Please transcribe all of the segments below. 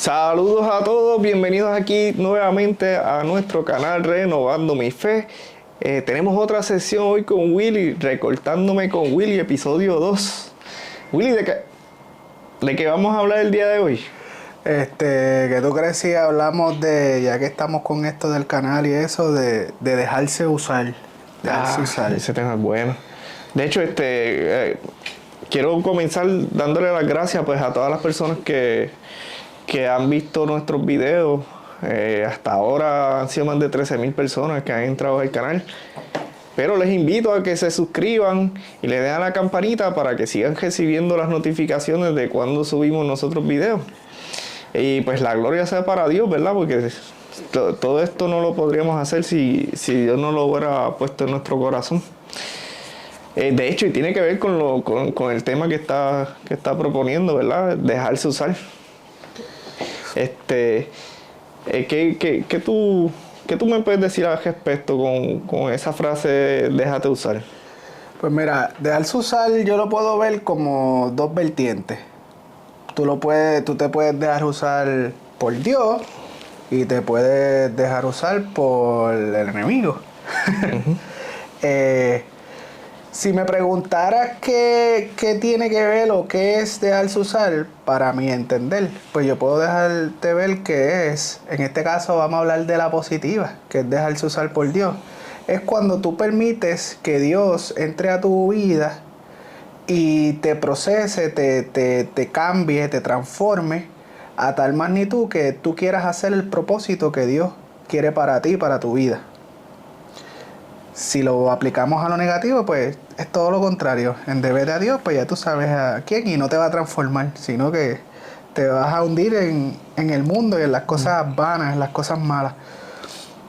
Saludos a todos, bienvenidos aquí nuevamente a nuestro canal Renovando Mi Fe. Tenemos otra sesión hoy con Willy, Recortándome con Willy, episodio 2. Willy, ¿de qué vamos a hablar el día de hoy? ¿Qué tú crees si hablamos de, ya que estamos con esto del canal y eso, de dejarse usar? Ese tema es bueno. De hecho, quiero comenzar dándole las gracias pues a todas las personas que han visto nuestros videos. Hasta ahora han sido más de 13,000 personas que han entrado al canal. Pero les invito a que se suscriban y le den a la campanita para que sigan recibiendo las notificaciones de cuando subimos nosotros videos. Y pues la gloria sea para Dios, ¿verdad? Porque todo esto no lo podríamos hacer si Dios no lo hubiera puesto en nuestro corazón. De hecho, y tiene que ver con el tema que está proponiendo, ¿verdad? Dejarse usar. ¿Qué tú me puedes decir al respecto con esa frase, déjate usar? Pues mira, dejarse usar yo lo puedo ver como dos vertientes. Tú te puedes dejar usar por Dios y te puedes dejar usar por el enemigo. Uh-huh. Si me preguntaras qué tiene que ver o qué es dejarse usar, para mi entender, pues yo puedo dejarte ver qué es. En este caso vamos a hablar de la positiva, que es dejarse usar por Dios. Es cuando tú permites que Dios entre a tu vida y te procese, te cambie, te transforme a tal magnitud que tú quieras hacer el propósito que Dios quiere para ti, para tu vida. Si lo aplicamos a lo negativo, pues es todo lo contrario. En deber a Dios, pues ya tú sabes a quién y no te va a transformar, sino que te vas a hundir en el mundo y en las cosas vanas, en las cosas malas.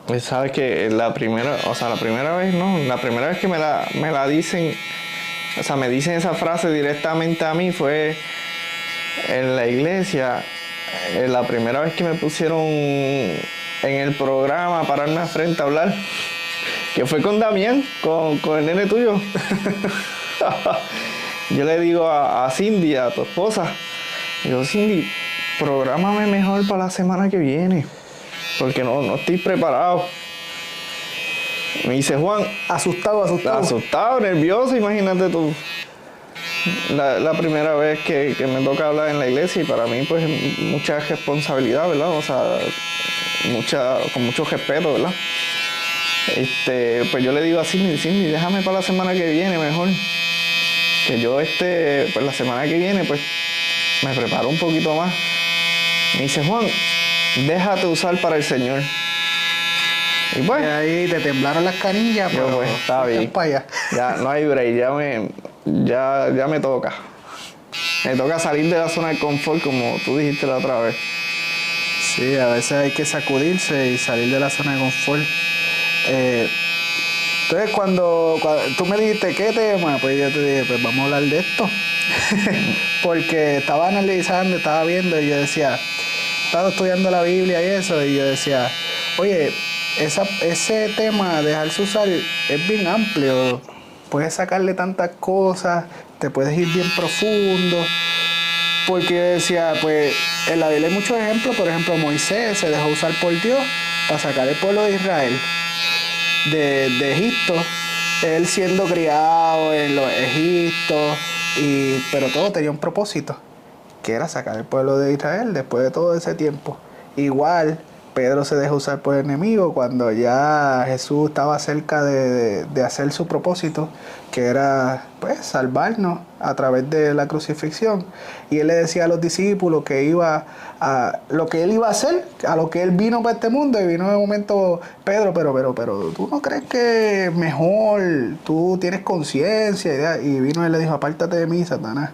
Pues sabes que la primera vez que me la dicen, o sea, me dicen esa frase directamente a mí fue en la iglesia. La primera vez que me pusieron en el programa a pararme al frente a hablar, que fue con Damián, con el nene tuyo. Yo le digo a Cindy, a tu esposa, digo, Cindy, prográmame mejor para la semana que viene, porque no estoy preparado. Me dice Juan, asustado, nervioso, imagínate tú. La primera vez que me toca hablar en la iglesia, y para mí pues mucha responsabilidad, ¿verdad? O sea, con mucho respeto, ¿verdad? Pues yo le digo a Cindy, déjame para la semana que viene mejor. Que yo pues la semana que viene pues me preparo un poquito más. Me dice, Juan, déjate usar para el Señor. Y pues, y ahí te temblaron las canillas, pero pues está bien. Para allá. Ya no hay break, ya me toca. Me toca salir de la zona de confort, como tú dijiste la otra vez. Sí, a veces hay que sacudirse y salir de la zona de confort. Entonces cuando tú me dijiste qué tema, pues yo te dije, pues vamos a hablar de esto. Porque estaba analizando, estaba viendo y yo decía, estaba estudiando la Biblia y eso, y yo decía, oye, ese tema, dejarse usar, es bien amplio. Puedes sacarle tantas cosas, te puedes ir bien profundo. Porque yo decía, pues en la Biblia hay muchos ejemplos. Por ejemplo, Moisés se dejó usar por Dios para sacar el pueblo de Israel de Egipto, él siendo criado en los Egiptos, pero todo tenía un propósito, que era sacar el pueblo de Israel después de todo ese tiempo. Igual Pedro se dejó usar por el enemigo cuando ya Jesús estaba cerca de hacer su propósito, que era pues salvarnos a través de la crucifixión. Y él le decía a los discípulos que iba a lo que él iba a hacer, a lo que él vino para este mundo. Y vino de momento, Pedro, pero ¿tú no crees que es mejor? Tú tienes conciencia. Y vino y le dijo, apártate de mí, Satanás.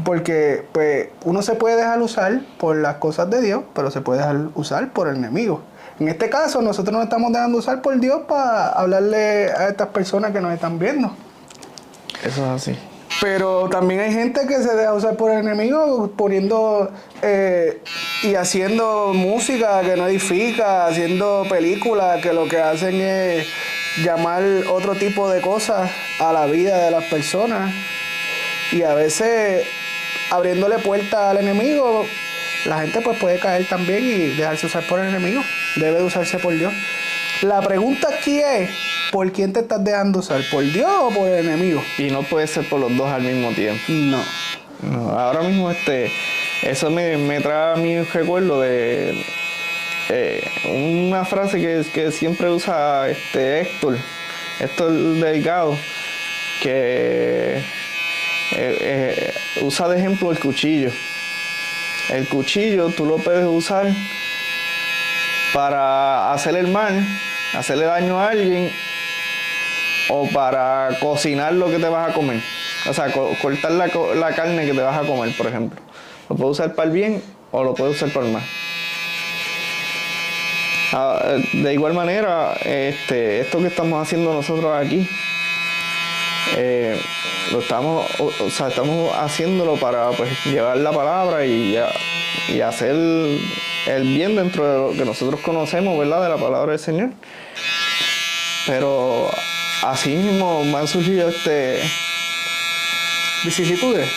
Porque pues uno se puede dejar usar por las cosas de Dios, pero se puede dejar usar por el enemigo. En este caso, nosotros nos estamos dejando usar por Dios para hablarle a estas personas que nos están viendo. Eso es así. Pero también hay gente que se deja usar por el enemigo poniendo y haciendo música que no edifica, haciendo películas que lo que hacen es llamar otro tipo de cosas a la vida de las personas. Y a veces abriéndole puertas al enemigo la gente pues puede caer también y dejarse usar por el enemigo. Debe de usarse por Dios. La pregunta aquí es, ¿por quién te estás dejando usar? ¿Por Dios o por el enemigo? Y no puede ser por los dos al mismo tiempo. No. No, ahora mismo eso me trae a mí un recuerdo de una frase que siempre usa Héctor Delgado, que usa de ejemplo el cuchillo. El cuchillo tú lo puedes usar para hacer el mal, hacerle daño a alguien, o para cocinar lo que te vas a comer. O sea, cortar la carne que te vas a comer, por ejemplo. Lo puedes usar para el bien o lo puedes usar para el mal. De igual manera, esto que estamos haciendo nosotros aquí, estamos haciéndolo para pues llevar la palabra y hacer el bien dentro de lo que nosotros conocemos, ¿verdad? De la palabra del Señor. Pero así mismo me han surgido vicisitudes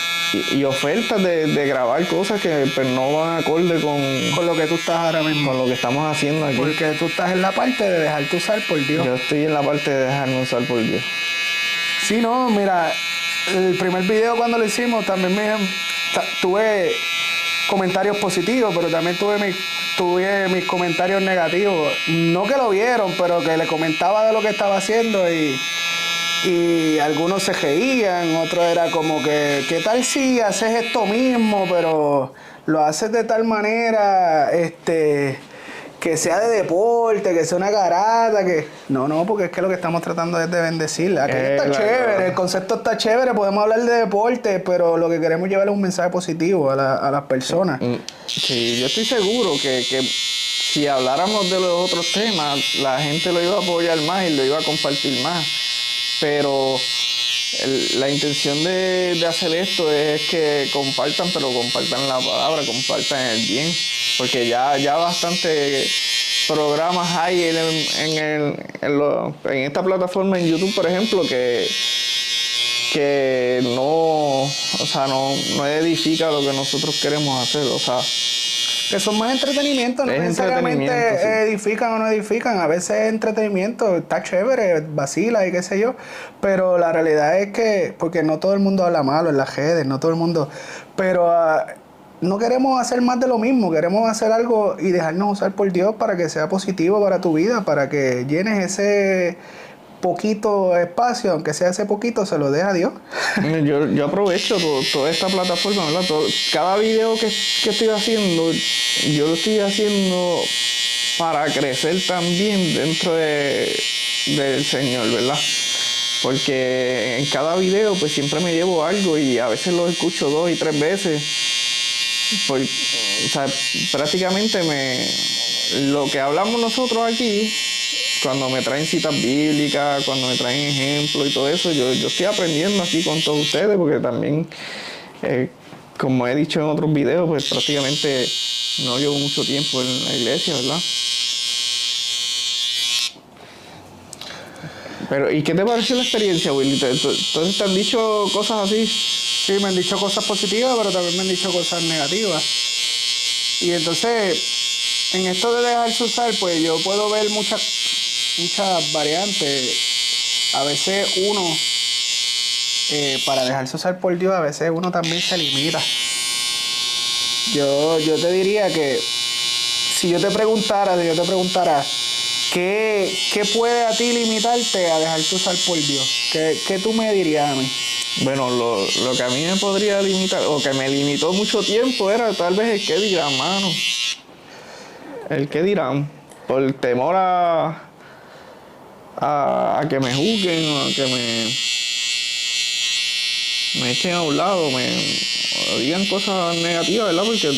y ofertas de grabar cosas que pues, no van acorde con lo que tú estás ahora mismo, con lo que estamos haciendo aquí. Porque tú estás en la parte de dejarte usar por Dios. Yo estoy en la parte de dejarme usar por Dios. Sí, no, mira, el primer video cuando lo hicimos también tuve comentarios positivos, pero también tuve mis comentarios negativos. No que lo vieron, pero que le comentaba de lo que estaba haciendo y algunos se reían, otros era como que, ¿qué tal si haces esto mismo, pero lo haces de tal manera, que sea de deporte, que sea una garata, que... No, porque es que lo que estamos tratando es de bendecirla. Aquello está chévere, el concepto está chévere, podemos hablar de deporte, pero lo que queremos llevar es un mensaje positivo a las personas. Sí, yo estoy seguro que si habláramos de los otros temas, la gente lo iba a apoyar más y lo iba a compartir más. Pero la intención de hacer esto es que compartan, pero compartan la palabra, compartan el bien. Porque ya bastante programas hay en esta plataforma en YouTube, por ejemplo, que no edifica lo que nosotros queremos hacer, o sea, que son más entretenimiento, no necesariamente edifican o no edifican, a veces es entretenimiento, está chévere, vacila y qué sé yo, pero la realidad es que, porque no todo el mundo habla malo en las redes, no todo el mundo, pero no queremos hacer más de lo mismo, queremos hacer algo y dejarnos usar por Dios para que sea positivo para tu vida, para que llenes ese poquito espacio, aunque sea ese poquito, se lo deja a Dios. Yo aprovecho toda esta plataforma, ¿verdad? Cada video que estoy haciendo, yo lo estoy haciendo para crecer también dentro del Señor, ¿verdad? Porque en cada video pues siempre me llevo algo y a veces lo escucho 2 y 3 veces. O sea, prácticamente lo que hablamos nosotros aquí, cuando me traen citas bíblicas, cuando me traen ejemplos y todo eso, yo estoy aprendiendo aquí con todos ustedes, porque también, como he dicho en otros videos, pues prácticamente no llevo mucho tiempo en la iglesia, ¿verdad? Pero, ¿y qué te pareció la experiencia, Willy? Entonces, ¿te han dicho cosas así? Sí, me han dicho cosas positivas, pero también me han dicho cosas negativas. Y entonces, en esto de dejarse usar, pues yo puedo ver muchas variantes. A veces uno, para dejarse usar por Dios, a veces uno también se limita. Yo te diría que si yo te preguntara, ¿qué puede a ti limitarte a dejarte usar por Dios? ¿Qué tú me dirías a mí? Bueno, lo que a mí me podría limitar, o que me limitó mucho tiempo, era tal vez el qué dirán, mano. El qué dirán. Por temor a que me juzguen, o a que me echen a un lado, o digan cosas negativas, ¿verdad? Porque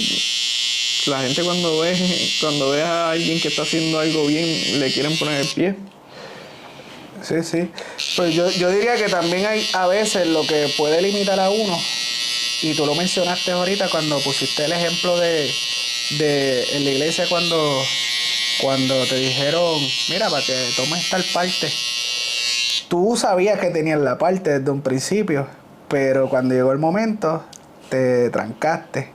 la gente cuando ve a alguien que está haciendo algo bien, le quieren poner el pie. Sí. Pues yo diría que también hay a veces lo que puede limitar a uno, y tú lo mencionaste ahorita cuando pusiste el ejemplo de en la iglesia cuando te dijeron, mira, para que tomes tal parte. Tú sabías que tenías la parte desde un principio, pero cuando llegó el momento, te trancaste.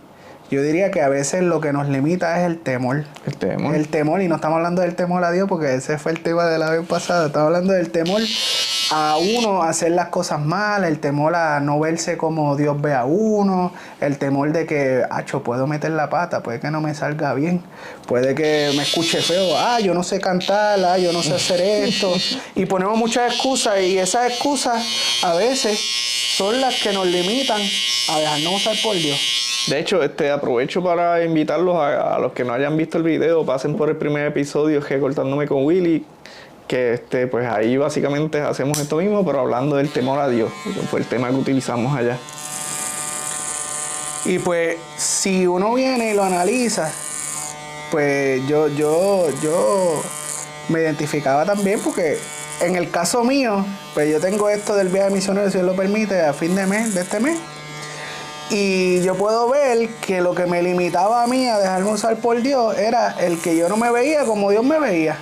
Yo diría que a veces lo que nos limita es el temor. El temor. El temor, y no estamos hablando del temor a Dios, porque ese fue el tema de la vez pasada. Estamos hablando del temor a uno a hacer las cosas mal, el temor a no verse como Dios ve a uno, el temor de que, puedo meter la pata, puede que no me salga bien, puede que me escuche feo, yo no sé cantar, yo no sé hacer esto. Y ponemos muchas excusas, y esas excusas a veces son las que nos limitan a dejarnos usar por Dios. De hecho, aprovecho para invitarlos a los que no hayan visto el video, pasen por el primer episodio, Recortándome con Willy, que pues ahí básicamente hacemos esto mismo, pero hablando del temor a Dios, que fue el tema que utilizamos allá. Y pues, si uno viene y lo analiza, pues yo me identificaba también, porque en el caso mío, pues yo tengo esto del viaje misionero, si Dios lo permite, a fin de este mes. Y yo puedo ver que lo que me limitaba a mí a dejarme usar por Dios era el que yo no me veía como Dios me veía.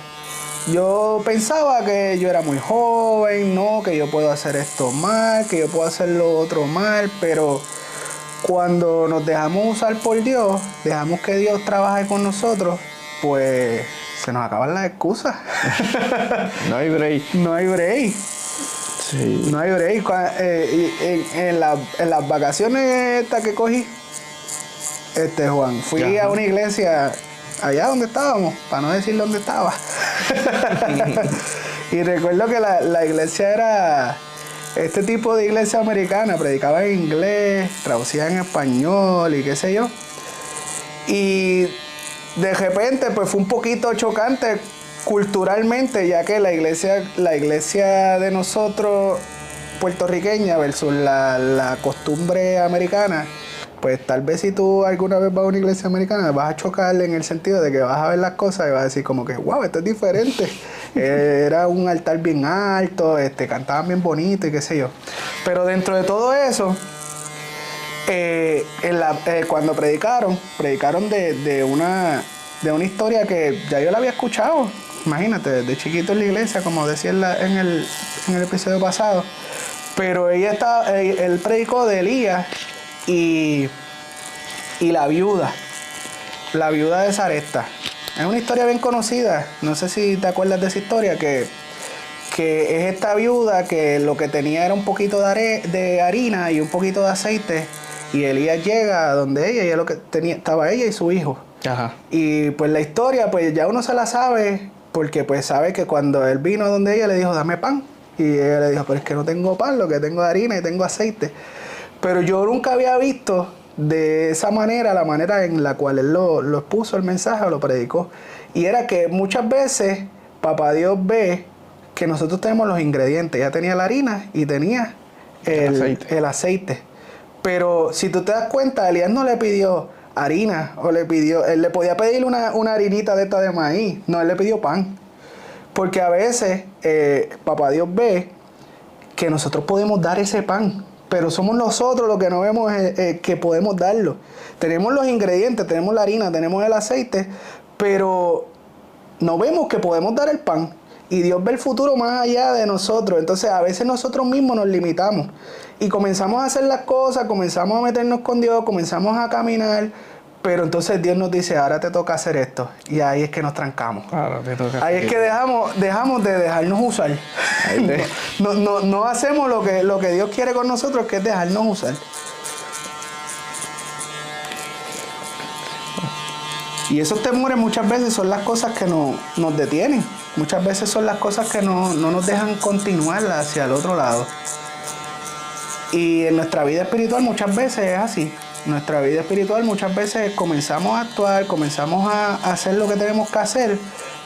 Yo pensaba que yo era muy joven, ¿no? Que yo puedo hacer esto mal, que yo puedo hacer lo otro mal, pero cuando nos dejamos usar por Dios, dejamos que Dios trabaje con nosotros, pues se nos acaban las excusas. No hay break. No hay break. Sí. No hay break. En las vacaciones estas que cogí, Juan, fui a una iglesia allá donde estábamos, para no decir dónde estaba. Y recuerdo que la iglesia era este tipo de iglesia americana, predicaba en inglés, traducía en español y qué sé yo. Y de repente pues fue un poquito chocante culturalmente, ya que la iglesia de nosotros puertorriqueña versus la costumbre americana, pues tal vez si tú alguna vez vas a una iglesia americana vas a chocarle en el sentido de que vas a ver las cosas y vas a decir como que wow, esto es diferente. Era un altar bien alto, cantaban bien bonito y qué sé yo. Pero dentro de todo eso, cuando predicaron de una historia que ya yo la había escuchado. Imagínate, desde chiquito en la iglesia, como decía en el episodio pasado. Pero él predicó de Elías y la viuda de Sarepta. Es una historia bien conocida, no sé si te acuerdas de esa historia, que es esta viuda que lo que tenía era un poquito de harina y un poquito de aceite, y Elías llega a donde ella lo que tenía, estaba ella y su hijo. Ajá. Y pues la historia, pues ya uno se la sabe, porque pues sabe que cuando él vino donde ella le dijo, dame pan. Y ella le dijo, pero es que no tengo pan, lo que tengo es harina y tengo aceite. Pero yo nunca había visto de esa manera, la manera en la cual él lo expuso el mensaje o lo predicó. Y era que muchas veces Papá Dios ve que nosotros tenemos los ingredientes. Ella tenía la harina y tenía el aceite. Pero si tú te das cuenta, Elías no le pidió harina, él le podía pedir una harinita de esta de maíz, no, él le pidió pan. Porque a veces Papá Dios ve que nosotros podemos dar ese pan, pero somos nosotros los que no vemos que podemos darlo. Tenemos los ingredientes, tenemos la harina, tenemos el aceite, pero no vemos que podemos dar el pan. Y Dios ve el futuro más allá de nosotros. Entonces a veces nosotros mismos nos limitamos y comenzamos a hacer las cosas, comenzamos a meternos con Dios, comenzamos a caminar, pero entonces Dios nos dice, ahora te toca hacer esto. Y ahí es que nos trancamos. Ahora te toca. Ahí es que dejamos de dejarnos usar. No hacemos lo que Dios quiere con nosotros, que es dejarnos usar. Y esos temores muchas veces son las cosas que nos detienen. Muchas veces son las cosas que no nos dejan continuar hacia el otro lado. Y en nuestra vida espiritual muchas veces es así. Nuestra vida espiritual muchas veces comenzamos a actuar, comenzamos a hacer lo que tenemos que hacer,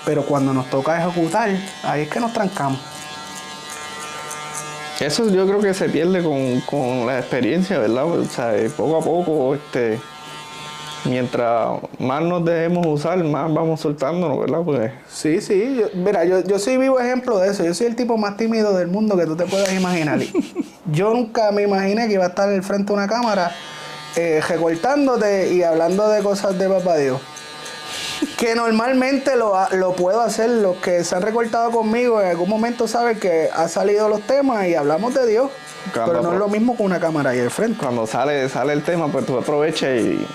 pero cuando nos toca ejecutar, ahí es que nos trancamos. Eso yo creo que se pierde con la experiencia, ¿verdad? O sea, poco a poco, mientras más nos dejemos usar, más vamos soltándonos, ¿verdad? Pues... Sí. Yo soy vivo ejemplo de eso. Yo soy el tipo más tímido del mundo que tú te puedas imaginar. Yo nunca me imaginé que iba a estar al frente de una cámara recortándote y hablando de cosas de Papá Dios. Que normalmente lo puedo hacer. Los que se han recortado conmigo en algún momento saben que han salido los temas y hablamos de Dios. Pero no es lo mismo con una cámara ahí al frente. Cuando sale el tema, pues tú aprovechas y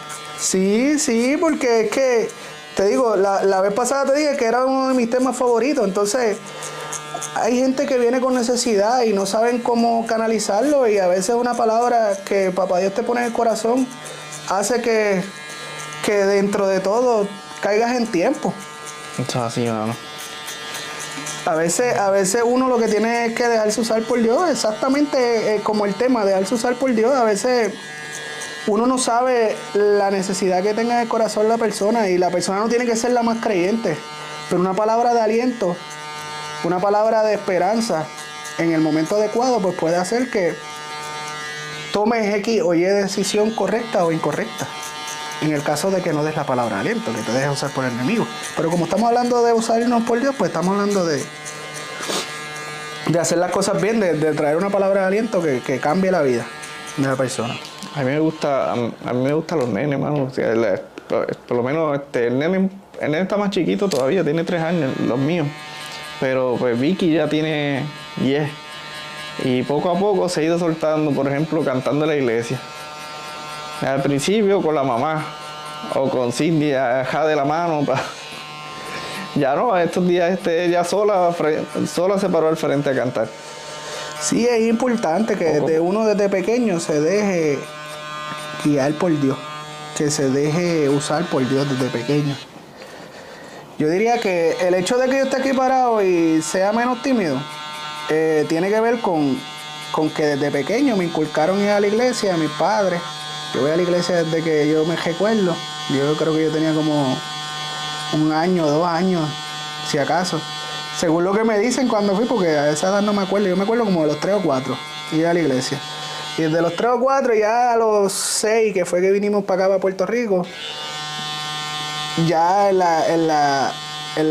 Sí, porque es que, te digo, la vez pasada te dije que era uno de mis temas favoritos, entonces hay gente que viene con necesidad y no saben cómo canalizarlo y a veces una palabra que Papá Dios te pone en el corazón hace que dentro de todo caigas en tiempo. Eso es así, mano. A veces uno lo que tiene es que dejarse usar por Dios, exactamente como el tema, dejarse usar por Dios. A veces uno no sabe la necesidad que tenga en el corazón la persona y la persona no tiene que ser la más creyente, pero una palabra de aliento, una palabra de esperanza en el momento adecuado, pues puede hacer que tomes X o Y decisión correcta o incorrecta. En el caso de que no des la palabra de aliento, que te dejes usar por el enemigo. Pero como estamos hablando de usarnos por Dios, pues estamos hablando de hacer las cosas bien, de traer una palabra de aliento que cambie la vida de la persona. A mí me gustan los nenes, mano. O sea, por lo menos el nene está más chiquito todavía, tiene 3 años, los míos. Pero pues Vicky ya tiene 10. Y poco a poco se ha ido soltando, por ejemplo, cantando en la iglesia. Al principio con la mamá o con Cindy, de la mano. Ya no, estos días ella sola se paró al frente a cantar. Sí, es importante que uno desde pequeño se deje guiar por Dios, que se deje usar por Dios desde pequeño. Yo diría que el hecho de que yo esté aquí parado y sea menos tímido, tiene que ver con que desde pequeño me inculcaron ir a la iglesia, a mis padres. Yo voy a la iglesia desde que yo me recuerdo. Yo creo que yo tenía como 1 año, 2 años, si acaso. Según lo que me dicen cuando fui, porque a esa edad no me acuerdo. Yo me acuerdo como de los 3 o 4, ir a la iglesia. Y desde los 3 o 4, ya a los 6, que fue que vinimos para acá, para Puerto Rico, ya en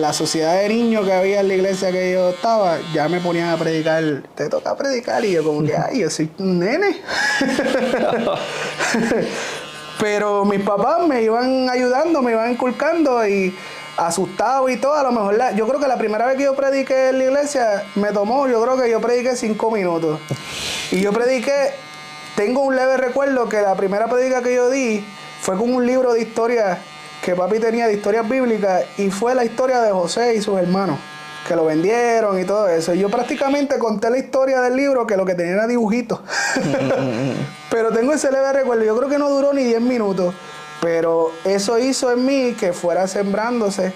la sociedad de niños que había en la iglesia que yo estaba, ya me ponían a predicar, te toca predicar, y yo como que, ay, yo soy un nene. Pero mis papás me iban ayudando, me iban inculcando y asustado y todo. A lo mejor yo creo que la primera vez que yo prediqué en la iglesia yo creo que yo prediqué 5 minutos. Y yo prediqué, tengo un leve recuerdo que la primera predica que yo di fue con un libro de historia que papi tenía de historias bíblicas y fue la historia de José y sus hermanos, que lo vendieron y todo eso. Yo prácticamente conté la historia del libro, que lo que tenía era dibujitos. Pero tengo ese leve recuerdo. Yo creo que no duró ni 10 minutos. Pero eso hizo en mí que fuera sembrándose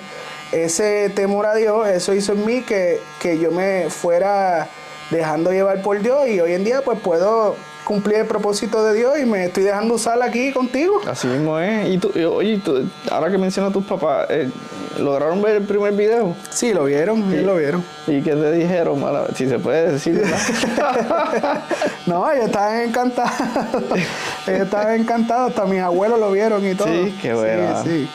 ese temor a Dios. Eso hizo en mí que yo me fuera dejando llevar por Dios. Y hoy en día pues puedo cumplir el propósito de Dios y me estoy dejando usar aquí contigo. Así mismo es. Y oye, ahora que mencionas a tus papás, ¿lograron ver el primer video? Sí, lo vieron, sí, lo vieron. ¿Y qué te dijeron? Si se puede decir, ¿verdad? No, ellos estaban encantados. Ellos estaban encantados, hasta mis abuelos lo vieron y todo. Sí, qué bueno. Sí.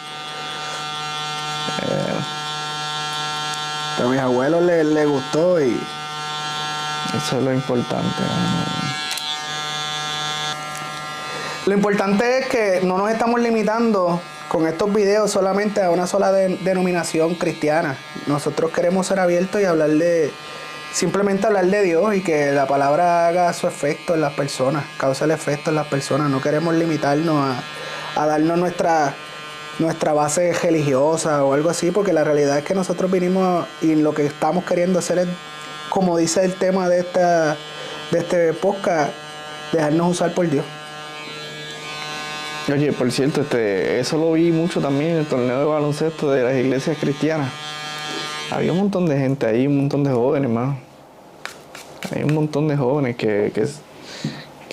A mis abuelos les gustó y... Eso es lo importante, ¿no? Lo importante es que no nos estamos limitando con estos videos solamente a una sola denominación cristiana. Nosotros queremos ser abiertos y simplemente hablar de Dios y que la palabra haga su efecto en las personas, cause el efecto en las personas. No queremos limitarnos a darnos nuestra base religiosa o algo así, porque la realidad es que nosotros vinimos y lo que estamos queriendo hacer es, como dice el tema de este podcast, dejarnos usar por Dios. Oye, por cierto, eso lo vi mucho también en el torneo de baloncesto de las iglesias cristianas. Había un montón de gente ahí, un montón de jóvenes, más. Hay un montón de jóvenes que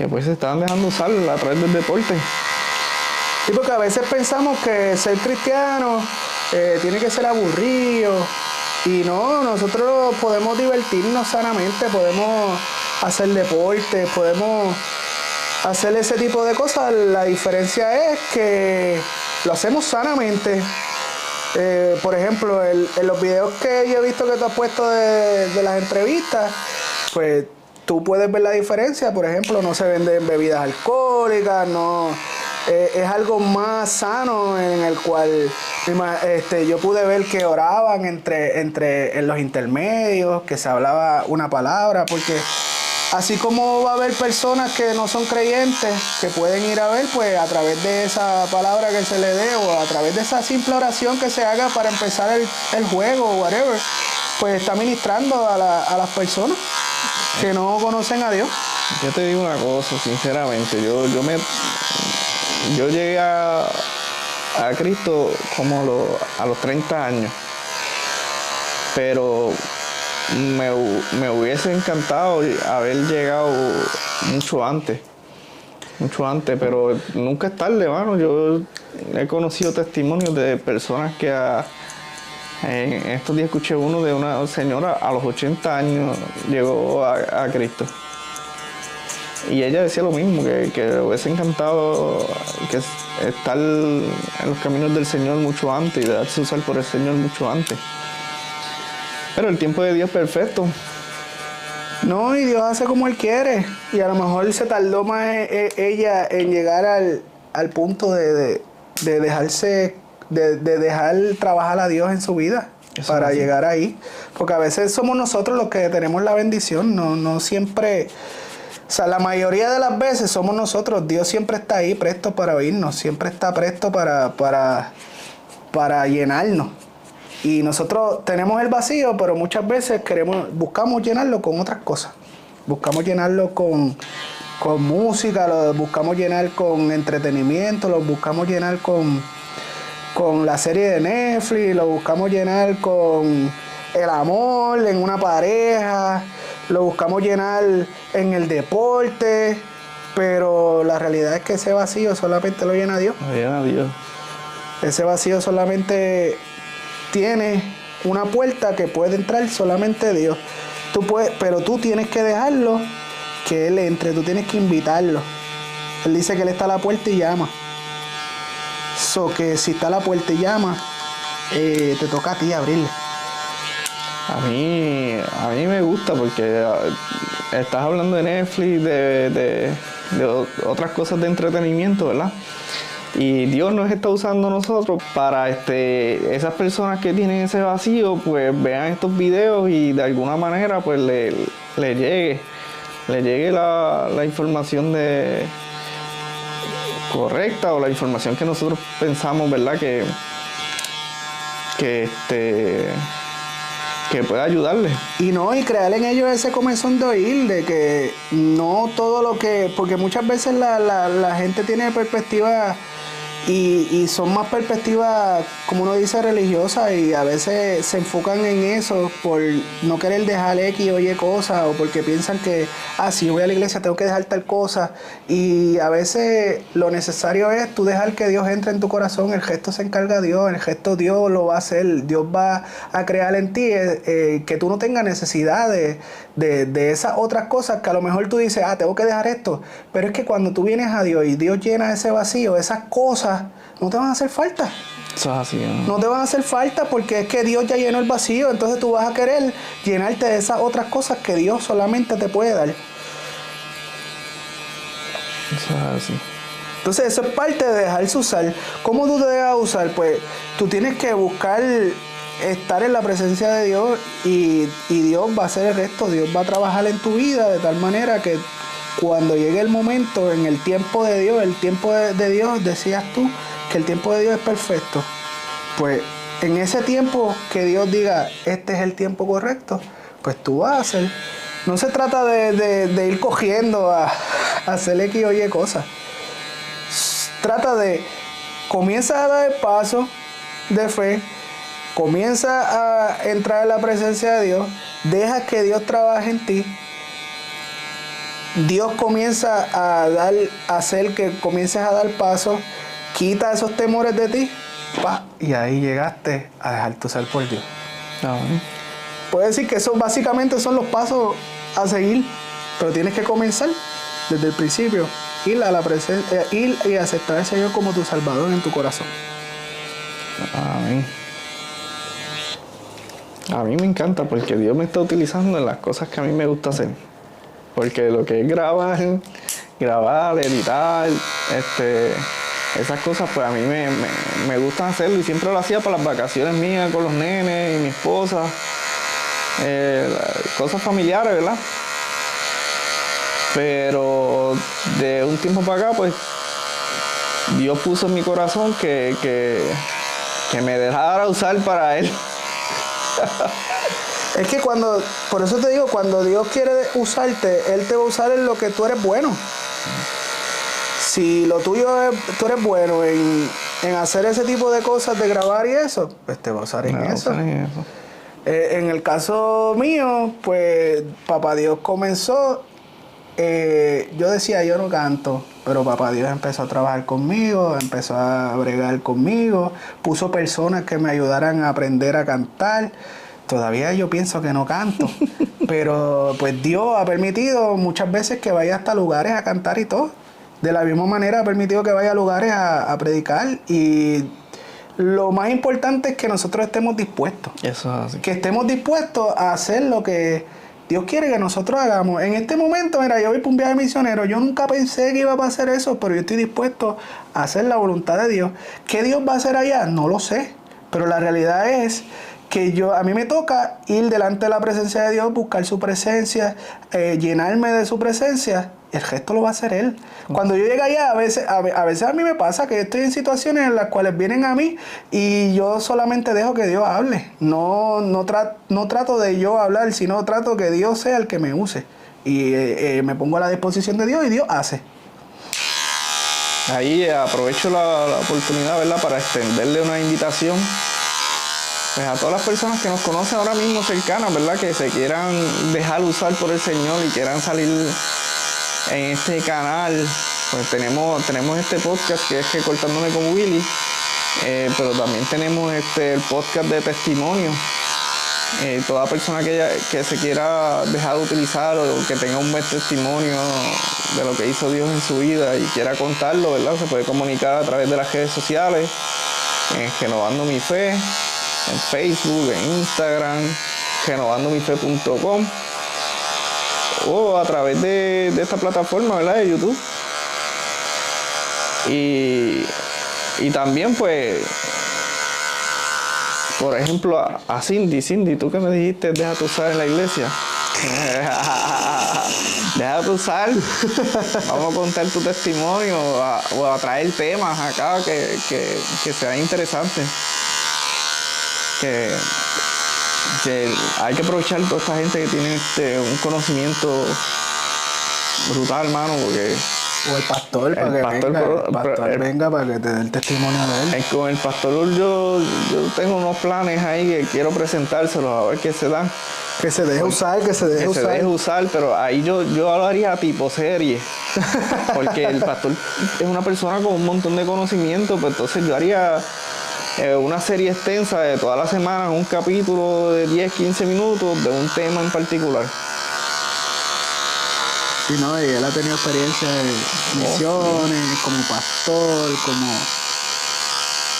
pues se estaban dejando usar a través del deporte. Sí, porque a veces pensamos que ser cristiano tiene que ser aburrido. Y no, nosotros podemos divertirnos sanamente, podemos hacer deporte, podemos hacer ese tipo de cosas. La diferencia es que lo hacemos sanamente. Por ejemplo, en los videos que yo he visto que tú has puesto de las entrevistas, pues tú puedes ver la diferencia. Por ejemplo, no se venden bebidas alcohólicas, no, es algo más sano, en el cual yo pude ver que oraban en los intermedios, que se hablaba una palabra, porque Así como va a haber personas que no son creyentes, que pueden ir a ver, pues a través de esa palabra que se le dé o a través de esa simple oración que se haga para empezar el juego o whatever, pues está ministrando a las personas que no conocen a Dios. Yo te digo una cosa, sinceramente, yo llegué a Cristo como a los 30 años, pero me hubiese encantado haber llegado mucho antes, pero nunca es tarde, mano. Yo he conocido testimonios de personas que en estos días escuché uno de una señora a los 80 años llegó a Cristo. Y ella decía lo mismo, que le hubiese encantado estar en los caminos del Señor mucho antes y dejarse usar por el Señor mucho antes. Pero el tiempo de Dios es perfecto. No, y Dios hace como Él quiere. Y a lo mejor se tardó más ella en llegar al punto de dejar trabajar a Dios en su vida. Eso para llegar ahí. Porque a veces somos nosotros los que tenemos la bendición. No siempre... O sea, la mayoría de las veces somos nosotros. Dios siempre está ahí presto para oírnos. Siempre está presto para llenarnos. Y nosotros tenemos el vacío, pero muchas veces buscamos llenarlo con otras cosas. Buscamos llenarlo con música, lo buscamos llenar con entretenimiento, lo buscamos llenar con la serie de Netflix, lo buscamos llenar con el amor en una pareja, lo buscamos llenar en el deporte, pero la realidad es que ese vacío solamente lo llena Dios. Lo llena Dios. Ese vacío solamente tiene una puerta que puede entrar solamente Dios. Pero tú tienes que dejarlo que Él entre, tú tienes que invitarlo. Él dice que Él está a la puerta y llama. So que si está a la puerta y llama, te toca a ti abrirle. A mí me gusta porque estás hablando de Netflix, de otras cosas de entretenimiento, ¿verdad? Y Dios nos está usando a nosotros para esas personas que tienen ese vacío, pues vean estos videos y de alguna manera pues le llegue la información correcta o la información que nosotros pensamos, ¿verdad? Que pueda ayudarle. Y crear en ellos ese comezón de oír, de que no todo lo que... Porque muchas veces la gente tiene perspectiva y son más perspectivas, como uno dice, religiosas, y a veces se enfocan en eso por no querer dejar X o Y cosas, o porque piensan que, si voy a la iglesia tengo que dejar tal cosa, y a veces lo necesario es tú dejar que Dios entre en tu corazón. El gesto se encarga Dios, el gesto Dios lo va a hacer, Dios va a crear en ti, que tú no tengas necesidad de esas otras cosas que a lo mejor tú dices, tengo que dejar esto, pero es que cuando tú vienes a Dios y Dios llena ese vacío, esas cosas no te van a hacer falta. Eso es así, ¿no? No te van a hacer falta porque es que Dios ya llenó el vacío, entonces tú vas a querer llenarte de esas otras cosas que Dios solamente te puede dar. Eso es así. Entonces eso es parte de dejarse usar. ¿Cómo tú te dejas usar? Pues tú tienes que buscar estar en la presencia de Dios y Dios va a hacer el resto. Dios va a trabajar en tu vida de tal manera que cuando llegue el momento, en el tiempo de Dios, decías tú que el tiempo de Dios es perfecto. Pues en ese tiempo que Dios diga, este es el tiempo correcto, pues tú vas a hacer. No se trata de ir cogiendo a hacer X o Y cosas. Trata de, comienza a dar el paso de fe, comienza a entrar en la presencia de Dios, deja que Dios trabaje en ti. Dios comienza a hacer que comiences a dar pasos, quita esos temores de ti, y ahí llegaste a dejarte usar por Dios. Puedes decir que esos básicamente son los pasos a seguir, pero tienes que comenzar desde el principio, ir a la presencia, ir y aceptar al Señor como tu Salvador en tu corazón. Amén. A mí me encanta porque Dios me está utilizando en las cosas que a mí me gusta hacer. Porque lo que es grabar, editar, esas cosas, pues a mí me gusta hacerlo y siempre lo hacía para las vacaciones mías con los nenes y mi esposa, cosas familiares, ¿verdad? Pero de un tiempo para acá, pues, Dios puso en mi corazón que me dejara usar para Él. Es que por eso te digo, cuando Dios quiere usarte, Él te va a usar en lo que tú eres bueno. Si lo tuyo tú eres bueno en hacer ese tipo de cosas, de grabar y eso, pues te va a usar en eso. En el caso mío, pues Papá Dios comenzó, yo decía, yo no canto, pero Papá Dios empezó a trabajar conmigo, empezó a bregar conmigo, puso personas que me ayudaran a aprender a cantar. Todavía yo pienso que no canto, pero pues Dios ha permitido muchas veces que vaya hasta lugares a cantar y todo. De la misma manera ha permitido que vaya a lugares a predicar, y lo más importante es que nosotros estemos dispuestos. Eso es así. Que estemos dispuestos a hacer lo que Dios quiere que nosotros hagamos. En este momento, mira, yo voy para un viaje misionero. Yo nunca pensé que iba a pasar eso, pero yo estoy dispuesto a hacer la voluntad de Dios. ¿Qué Dios va a hacer allá? No lo sé. Pero la realidad es que a mí me toca ir delante de la presencia de Dios, buscar su presencia, llenarme de su presencia. El resto lo va a hacer Él. Cuando yo llego allá, a veces a mí me pasa que estoy en situaciones en las cuales vienen a mí y yo solamente dejo que Dios hable. No trato de yo hablar, sino trato que Dios sea el que me use. Y me pongo a la disposición de Dios y Dios hace. Ahí aprovecho la oportunidad, ¿verdad?, para extenderle una invitación, pues, a todas las personas que nos conocen ahora mismo cercanas, ¿verdad?, que se quieran dejar usar por el Señor y quieran salir en este canal. Pues tenemos este podcast que es Recortándome con Willy, pero también tenemos el podcast de testimonio. Toda persona que se quiera dejar de utilizar, o que tenga un buen testimonio de lo que hizo Dios en su vida y quiera contarlo, ¿verdad?, se puede comunicar a través de las redes sociales, en Renovando Mi Fe, en Facebook, en Instagram, renovandomife.com, o a través de esta plataforma, ¿verdad?, de YouTube. Y también, pues, por ejemplo, a Cindy, tú que me dijiste, déjate usar en la iglesia. Déjate usar. Vamos a contar tu testimonio o a traer temas acá que sean interesantes. Que hay que aprovechar toda esta gente que tiene un conocimiento brutal, hermano, porque o el pastor, venga para que te dé el testimonio de él. Con el pastor yo tengo unos planes ahí que quiero presentárselos, a ver qué se dan. Que se deje usar, que se deje usar, pero ahí yo lo haría tipo serie. Porque el pastor es una persona con un montón de conocimiento, pues entonces yo haría una serie extensa de todas las semanas, un capítulo de 10, 15 minutos de un tema en particular. Sí, no, y él ha tenido experiencia de misiones, como pastor,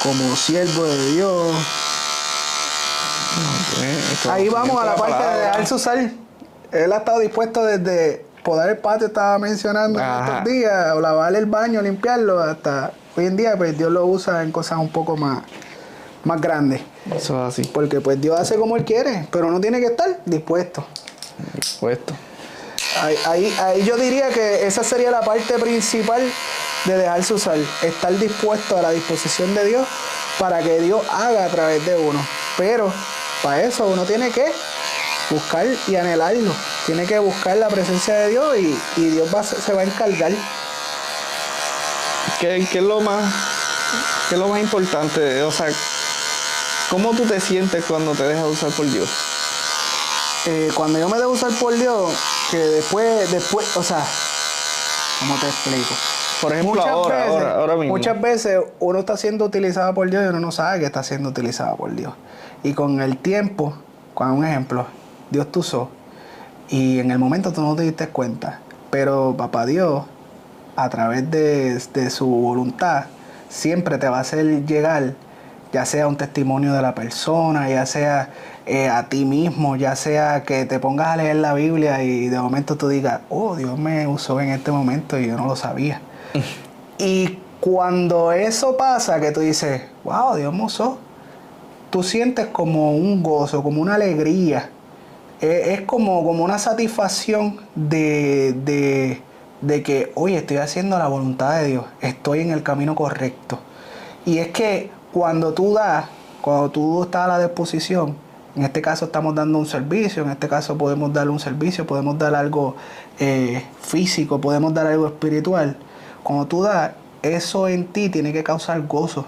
como siervo de Dios. Ahí vamos a la parte de dejarse usar. Él ha estado dispuesto desde podar el patio, estaba mencionando en estos días, o lavar el baño, limpiarlo, hasta hoy en día pues Dios lo usa en cosas un poco más grandes. Eso es así. Porque pues Dios hace como Él quiere, pero uno tiene que estar dispuesto. Ahí yo diría que esa sería la parte principal de dejarse usar, estar dispuesto a la disposición de Dios para que Dios haga a través de uno. Pero para eso uno tiene que buscar y anhelarlo, tiene que buscar la presencia de Dios y Dios se va a encargar. ¿Qué es lo más importante? O sea, ¿cómo tú te sientes cuando te dejas usar por Dios? Cuando yo me dejo usar por Dios, que después, o sea, ¿cómo te explico? Por ejemplo, ahora mismo. Muchas veces uno está siendo utilizado por Dios y uno no sabe que está siendo utilizado por Dios. Y con el tiempo, con un ejemplo, Dios te usó y en el momento tú no te diste cuenta. Pero Papá Dios, a través de su voluntad, siempre te va a hacer llegar, ya sea un testimonio de la persona, ya sea a ti mismo, ya sea que te pongas a leer la Biblia y de momento tú digas, oh, Dios me usó en este momento y yo no lo sabía. Y cuando eso pasa, que tú dices, wow, Dios me usó, tú sientes como un gozo, como una alegría, Es como una satisfacción de que, oye, estoy haciendo la voluntad de Dios, estoy en el camino correcto. Y es que cuando tú estás a la disposición, en este caso estamos dando un servicio, en este caso podemos dar un servicio, podemos dar algo físico, podemos dar algo espiritual. Cuando tú das, eso en ti tiene que causar gozo.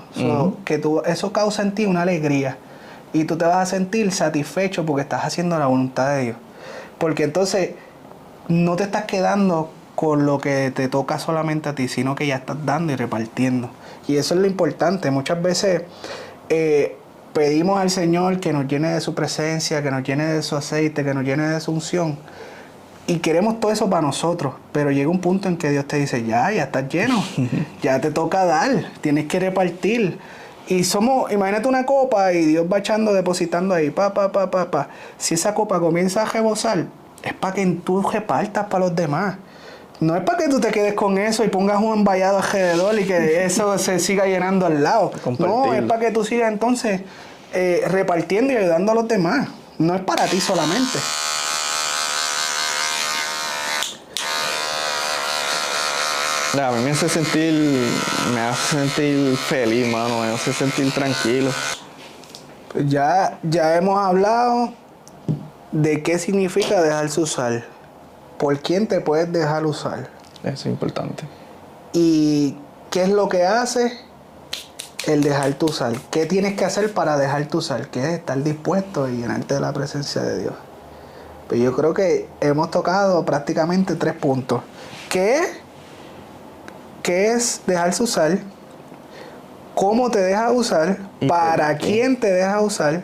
Eso causa en ti una alegría. Y tú te vas a sentir satisfecho porque estás haciendo la voluntad de Dios. Porque entonces no te estás quedando con lo que te toca solamente a ti, sino que ya estás dando y repartiendo. Y eso es lo importante. Muchas veces pedimos al Señor que nos llene de su presencia, que nos llene de su aceite, que nos llene de su unción. Y queremos todo eso para nosotros. Pero llega un punto en que Dios te dice, ya estás lleno. Ya te toca dar. Tienes que repartir. Y imagínate una copa y Dios va echando, depositando ahí, Si esa copa comienza a rebosar, es para que tú repartas para los demás. No es para que tú te quedes con eso y pongas un envallado alrededor y que eso se siga llenando al lado. No, es para que tú sigas entonces repartiendo y ayudando a los demás. No es para ti solamente. A mí me hace sentir feliz, mano, me hace sentir tranquilo. Pues ya hemos hablado de qué significa dejarse usar. ¿Por quién te puedes dejar usar? Eso es importante. ¿Y qué es lo que hace el dejarte usar? ¿Qué tienes que hacer para dejarte usar? Que es estar dispuesto y llenarte de la presencia de Dios. Pues yo creo que hemos tocado prácticamente 3 puntos. ¿Qué es dejarse usar? ¿Cómo te dejas usar? ¿Para quién te dejas usar?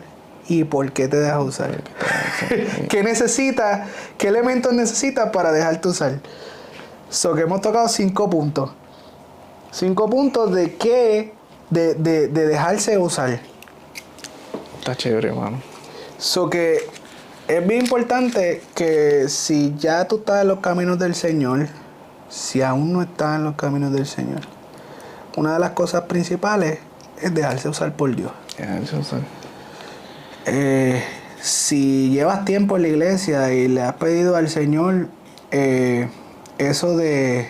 ¿Y por qué te dejas usar? ¿Qué necesitas? ¿Qué elementos necesitas para dejarte usar? Que hemos tocado 5 puntos. 5 puntos de qué, de dejarse usar. Está chévere, hermano. Que es bien importante que si ya tú estás en los caminos del Señor, si aún no estás en los caminos del Señor, una de las cosas principales es dejarse usar por Dios. Dejarse usar. Si llevas tiempo en la iglesia y le has pedido al Señor eso de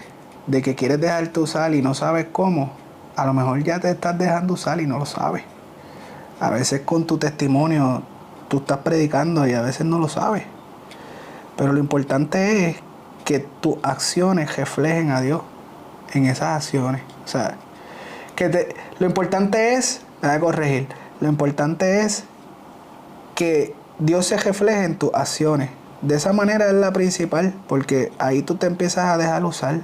que quieres dejarte usar y no sabes cómo, a lo mejor ya te estás dejando usar y no lo sabes. A veces con tu testimonio tú estás predicando y a veces no lo sabes. Pero lo importante es que tus acciones reflejen a Dios en esas acciones. O sea, lo importante es, me voy a corregir, lo importante es que Dios se refleje en tus acciones. De esa manera es la principal, porque ahí tú te empiezas a dejar usar.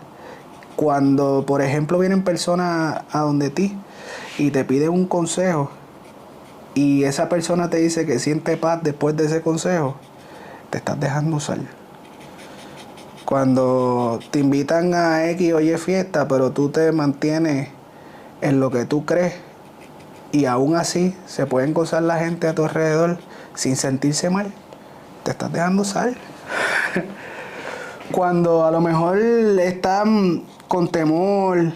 Cuando, por ejemplo, vienen personas a donde ti y te piden un consejo y esa persona te dice que siente paz después de ese consejo, te estás dejando usar. Cuando te invitan a X o Y fiesta, pero tú te mantienes en lo que tú crees y aún así se pueden gozar la gente a tu alrededor sin sentirse mal, te estás dejando usar. Cuando a lo mejor están con temor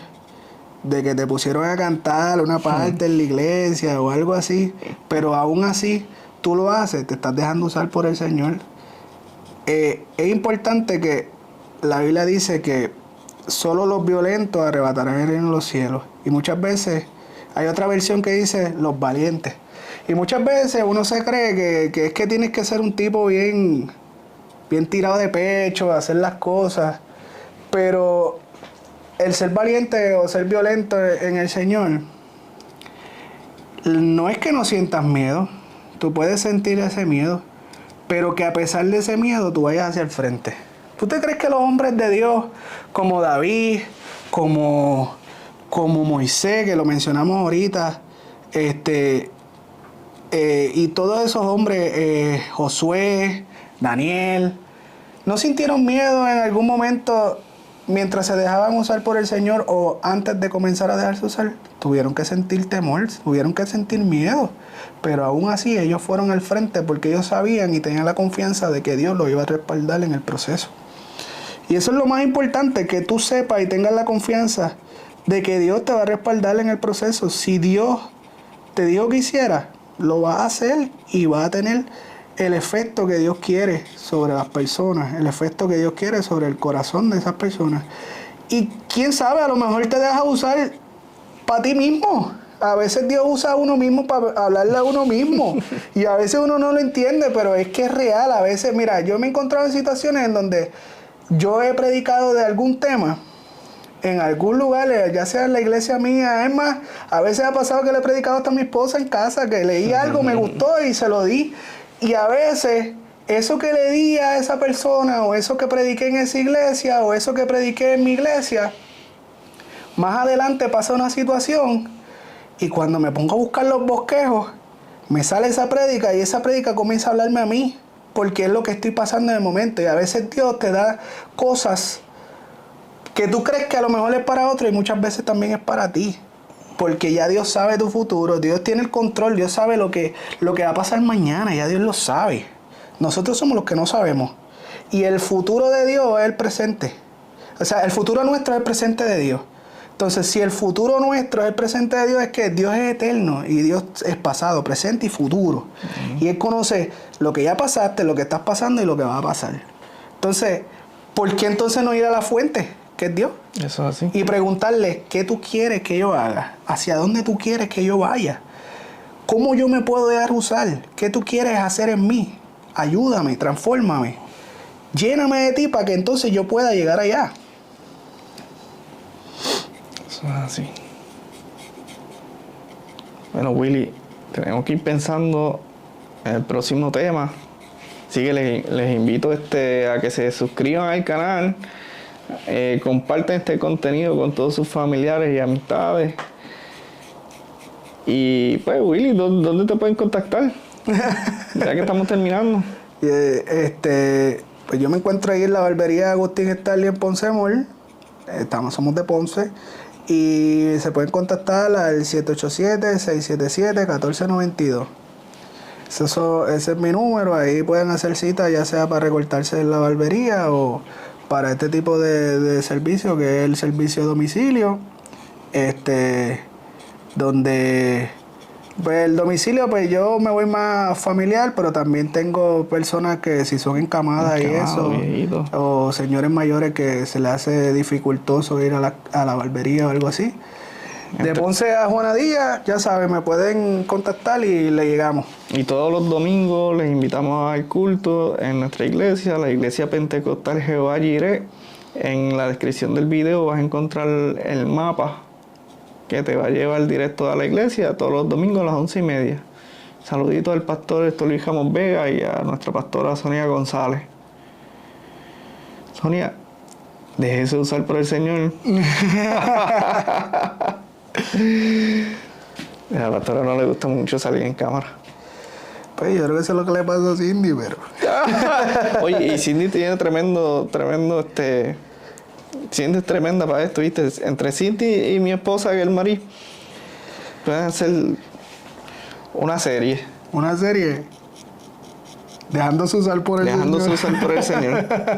de que te pusieron a cantar una parte en la iglesia o algo así, pero aún así tú lo haces, te estás dejando usar por el Señor. Es importante que la Biblia dice que solo los violentos arrebatarán el reino de los cielos. Y muchas veces hay otra versión que dice los valientes. Y muchas veces uno se cree que es que tienes que ser un tipo bien tirado de pecho, hacer las cosas. Pero el ser valiente o ser violento en el Señor, no es que no sientas miedo. Tú puedes sentir ese miedo, pero que a pesar de ese miedo tú vayas hacia el frente. ¿Tú te crees que los hombres de Dios, como David, como Moisés, que lo mencionamos ahorita, y todos esos hombres, Josué, Daniel, no sintieron miedo en algún momento mientras se dejaban usar por el Señor o antes de comenzar a dejarse usar? Tuvieron que sentir temor, tuvieron que sentir miedo, pero aún así ellos fueron al frente porque ellos sabían y tenían la confianza de que Dios los iba a respaldar en el proceso. Y eso es lo más importante, que tú sepas y tengas la confianza de que Dios te va a respaldar en el proceso. Si Dios te dijo que hiciera, lo vas a hacer y vas a tener el efecto que Dios quiere sobre las personas, el efecto que Dios quiere sobre el corazón de esas personas. Y quién sabe, a lo mejor te deja usar para ti mismo. A veces Dios usa a uno mismo para hablarle a uno mismo. Y a veces uno no lo entiende, pero es que es real. A veces, mira, yo me he encontrado en situaciones en donde yo he predicado de algún tema en algún lugar, ya sea en la iglesia mía. Es más, a veces ha pasado que le he predicado hasta a mi esposa en casa, que leí algo, me gustó y se lo di. Y a veces eso que le di a esa persona, o eso que prediqué en esa iglesia, o eso que prediqué en mi iglesia, más adelante pasa una situación y cuando me pongo a buscar los bosquejos, me sale esa prédica y esa prédica comienza a hablarme a mí, porque es lo que estoy pasando en el momento. Y a veces Dios te da cosas que tú crees que a lo mejor es para otro y muchas veces también es para ti. Porque ya Dios sabe tu futuro, Dios tiene el control, Dios sabe lo que va a pasar mañana, ya Dios lo sabe. Nosotros somos los que no sabemos. Y el futuro de Dios es el presente. O sea, el futuro nuestro es el presente de Dios. Entonces, si el futuro nuestro es el presente de Dios, es que Dios es eterno y Dios es pasado, presente y futuro. Y Él conoce lo que ya pasaste, lo que estás pasando y lo que va a pasar. Entonces, ¿por qué entonces no ir a la fuente, que es Dios? Eso es así. Y preguntarle, ¿qué tú quieres que yo haga? ¿Hacia dónde tú quieres que yo vaya? ¿Cómo yo me puedo dejar usar? ¿Qué tú quieres hacer en mí? Ayúdame, transfórmame. Lléname de ti para que entonces yo pueda llegar allá. Eso es así. Bueno, Willy, tenemos que ir pensando en el próximo tema. Así que les invito a que se suscriban al canal, compartan este contenido con todos sus familiares y amistades. Y pues, Willy, ¿dónde te pueden contactar? Ya que estamos terminando. Pues yo me encuentro ahí en la barbería Agustín Stanley en Ponce Mall. Somos de Ponce. Y se pueden contactar al 787-677-1492. Ese es mi número. Ahí pueden hacer cita, ya sea para recortarse en la barbería o para este tipo de servicio, que es el servicio a domicilio. Donde pues el domicilio, pues yo me voy más familiar, pero también tengo personas que si son encamadas y eso, viejito, o señores mayores que se les hace dificultoso ir a la barbería o algo así. De Ponce a Juanadía, ya saben, me pueden contactar y le llegamos. Y todos los domingos les invitamos al culto en nuestra iglesia, la iglesia Pentecostal Jehová Jireh. En la descripción del video vas a encontrar el mapa que te va a llevar directo a la iglesia todos los domingos a las 11:30. Saluditos al pastor Luis Ramos Vega y a nuestra pastora Sonia González. Sonia, déjese usar por el Señor. A la pastora no le gusta mucho salir en cámara. Pues yo creo que eso es lo que le pasa a Cindy, pero... Oye, y Cindy tiene tremendo, Cindy es tremenda para esto, ¿viste? Entre Cindy y mi esposa, que es el Marí, pueden hacer una serie. Una serie. Dejándose usar por el Señor. Dejándose usar por el Señor.